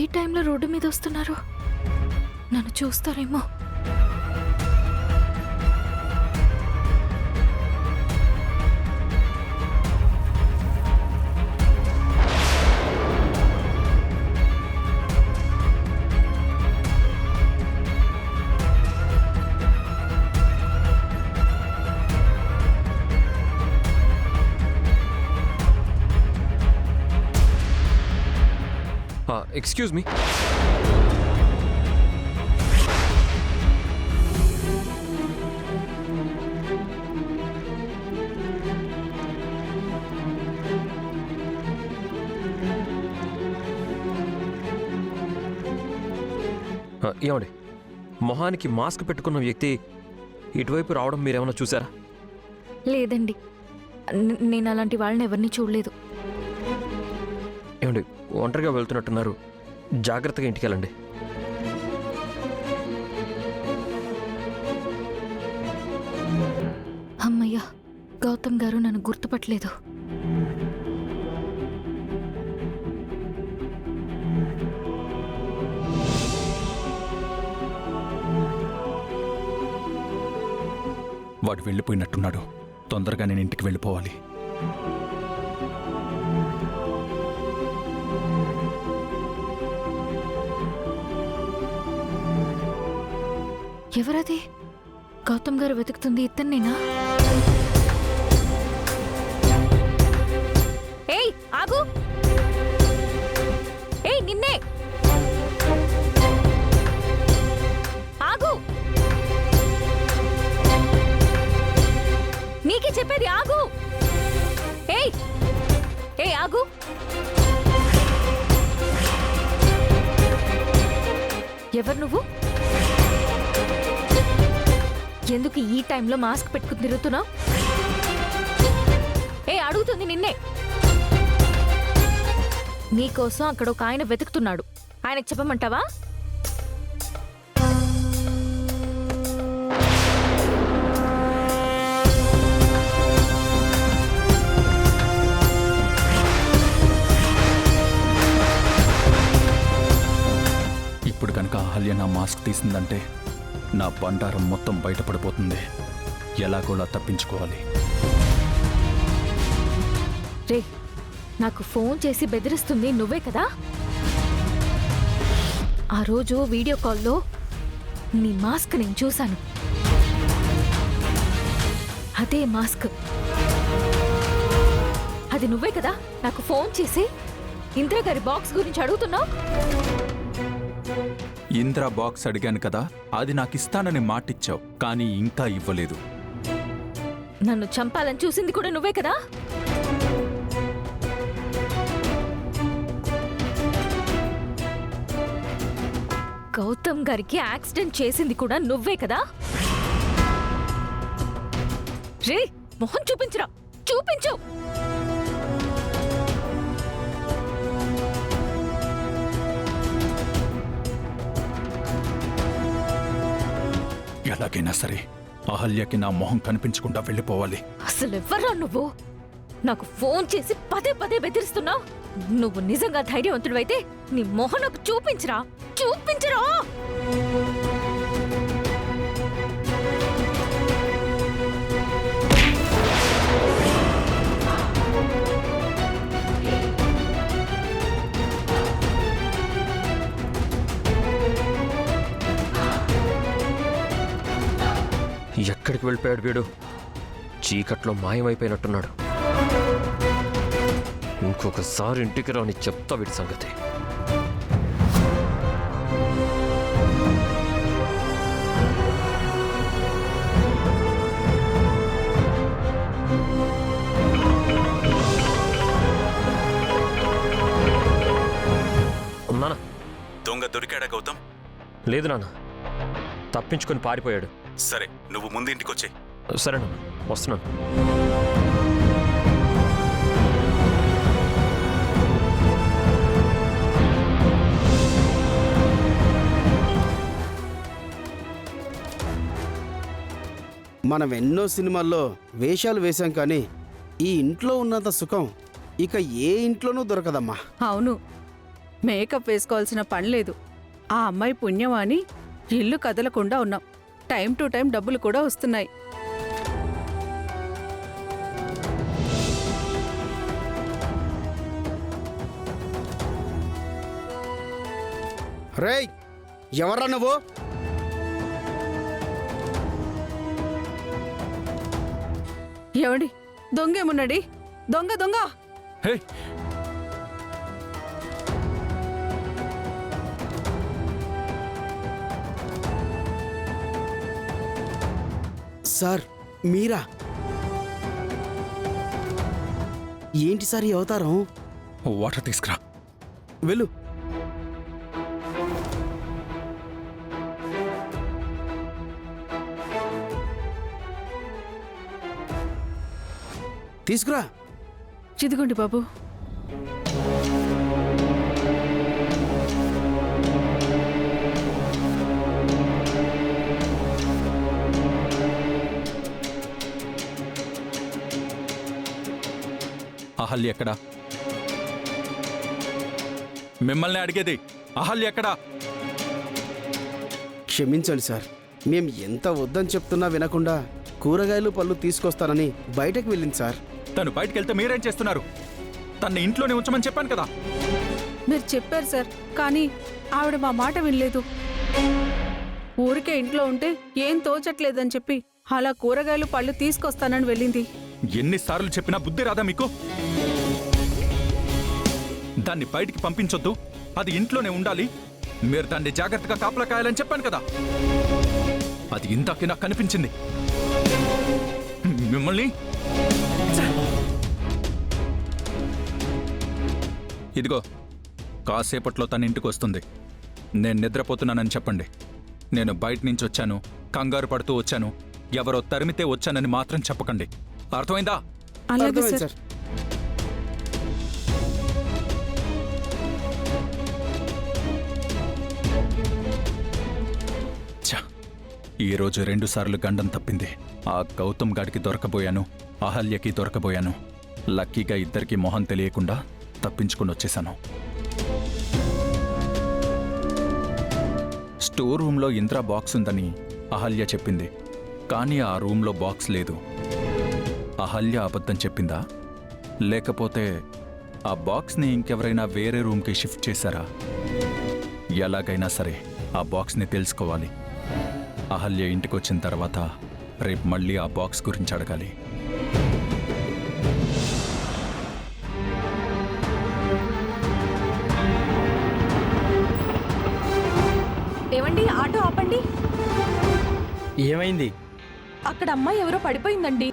ఏ టైంలో రోడ్డు మీద వస్తున్నారు? నన్ను చూస్తారేమో. Excuse me. ఏమండి, మొహానికి మాస్క్ పెట్టుకున్న వ్యక్తి ఇటువైపు రావడం మీరేమన్నా చూసారా? లేదండి, నేను అలాంటి వాళ్ళని ఎవరిని చూడలేదు. ఏమండి, ఒంటరిగా వెళ్తున్నట్టున్నారు, జాగ్రత్తగా ఇంటికి వెళ్ళండి. అమ్మయ్యా, గౌతమ్ గారు నన్ను గుర్తుపట్టలేదు. వాడు వెళ్ళిపోయినట్టున్నాడు. తొందరగా నేను ఇంటికి వెళ్ళిపోవాలి. ఎవరది? గౌతమ్ గారు వెతుకుతుంది ఇతన్నేనా? ఏయ్ ఆగు! ఏయ్ నిన్నే! ఆగు! నీకే చెప్పేది, ఆగు! ఏయ్ ఏయ్ ఆగు! ఎవరు నువ్వు? ఎందుకు ఈ టైంలో మాస్క్ పెట్టుకుని తిరుగుతున్నావు? అడుగుతుంది నిన్నే. నీకోసం అక్కడ ఒక ఆయన వెతుకుతున్నాడు. ఆయనకు చెప్పమంటావా? ఇప్పుడు కనుక అహల్య నా మాస్క్ తీసిందంటే నా బండారం మొత్తం బయటపడిపోతుంది. ఎలాగోలా తప్పించుకోవాలి. రే, నాకు ఫోన్ చేసి బెదిరిస్తుంది నువ్వే కదా? ఆ రోజు వీడియో కాల్లో నీ మాస్క్ నేను చూశాను. అదే మాస్క్. అది నువ్వే కదా నాకు ఫోన్ చేసి ఇందిరా గారి బాక్స్ గురించి అడుగుతున్నావు? ఇంద్రా బాక్స్ అడిగాను కదా, అది నాకు ఇస్తానని మాటిచ్చావు, కానీ ఇంకా ఇవ్వలేదు. నన్ను చంపాలని చూసింది కూడా నువ్వే కదా? గౌతమ్ గారికి యాక్సిడెంట్ చేసింది కూడా నువ్వే కదా? రే, మొహం చూపించురా, చూపించు. ఎలాగైనా సరే అహల్యకి నా మొహం కనిపించకుండా వెళ్ళిపోవాలి. అసలు ఎవర్రా నువ్వు? నాకు ఫోన్ చేసి పదే పదే బెదిరిస్తున్నావు. నువ్వు నిజంగా ధైర్యవంతుడివైతే నీ మొహం నాకు చూపించరా, చూపించరా. ఎక్కడికి వెళ్ళిపోయాడు వీడు? చీకట్లో మాయమైపోయినట్టున్నాడు. ఇంకొకసారి ఇంటికి రాని చెప్తా వీడి సంగతి. నాన్న, దొంగ దొరికాడా గౌతమ్? లేదు నాన్న, తప్పించుకొని పారిపోయాడు. సరే, నువ్వు ముందు ఇంటికి వచ్చే. సరే నాన్న, వస్తున్నాను. మనం ఎన్నో సినిమాల్లో వేషాలు వేశాం, కానీ ఈ ఇంట్లో ఉన్నంత సుఖం ఇక ఏ ఇంట్లోనూ దొరకదమ్మా. అవును, మేకప్ వేసుకోవాల్సిన పని లేదు. ఆ అమ్మాయి పుణ్యం అని ఇల్లు కదలకుండా ఉన్నాం. టైం టు టైం డబ్బులు కూడా వస్తున్నాయి. రేయ్, ఎవర్రా నువ్వు? ఏమండి, దొంగేమున్నాడి? దొంగ దొంగ! హే, సార్ మీరా? ఏంటి సార్ ఈ అవతారం? వాటర్ తీసుకురా. వెళ్ళు. తీసుకురా. ఇదిగోండి బాబు. అహల్య ఎక్కడా? మిమ్మల్ని అడిగేది, అహల్య ఎక్కడా? క్షమించండి సార్, మేం ఎంత వద్దని చెప్తున్నా వినకుండా కూరగాయలు పళ్ళు తీసుకొస్తానని బయటకు వెళ్ళింది సార్. తను బయటికి వెళ్తే మీరేం చేస్తున్నారు? తన్ని ఇంట్లోనే ఉంచమని చెప్పాను కదా. మీరు చెప్పారు సార్, కానీ ఆవిడ మా మాట వినలేదు. ఊరికే ఇంట్లో ఉంటే ఏం తోచట్లేదని చెప్పి అలా కూరగాయలు పళ్ళు తీసుకొస్తానని వెళ్ళింది. ఎన్నిసార్లు చెప్పినా బుద్ధి రాదా మీకు? దాన్ని బయటికి పంపించొద్దు, అది ఇంట్లోనే ఉండాలి, మీరు దాన్ని జాగ్రత్తగా కాపలా కాయాలని చెప్పాను కదా. అది ఇందాకే నాకు కనిపించింది. మిమ్మల్ని ఇదిగో, కాసేపట్లో తన ఇంటికి వస్తుంది. నేను నిద్రపోతున్నానని చెప్పండి. నేను బయట నుంచి వచ్చాను, కంగారు పడుతూ వచ్చాను, ఎవరో తరిమితే వచ్చానని మాత్రం చెప్పకండి. అర్థమైందా? అలాగే అర్థమైంది సార్. సార్. ఛ, ఈరోజు 2 సార్లు గండం తప్పింది. ఆ గౌతమ్ గాడికి దొరకబోయాను, అహల్యకి దొరకబోయాను. లక్కీగా ఇద్దరికి మొహం తెలియకుండా తప్పించుకుని వచ్చేశాను. స్టోర్ రూమ్లో ఇంద్రా బాక్స్ ఉందని అహల్య చెప్పింది, కానీ ఆ రూమ్లో బాక్స్ లేదు. అహల్య అబద్ధం చెప్పిందా, లేకపోతే ఆ బాక్స్ని ఇంకెవరైనా వేరే రూమ్కి షిఫ్ట్ చేశారా? ఎలాగైనా సరే ఆ బాక్స్ని తెలుసుకోవాలి. అహల్య ఇంటికి వచ్చిన తర్వాత రేపు మళ్ళీ ఆ బాక్స్ గురించి అడగాలి. ఏమండి, ఆటో ఆపండి. ఏమైంది? అక్కడ అమ్మాయి ఎవరో పడిపోయిందండి.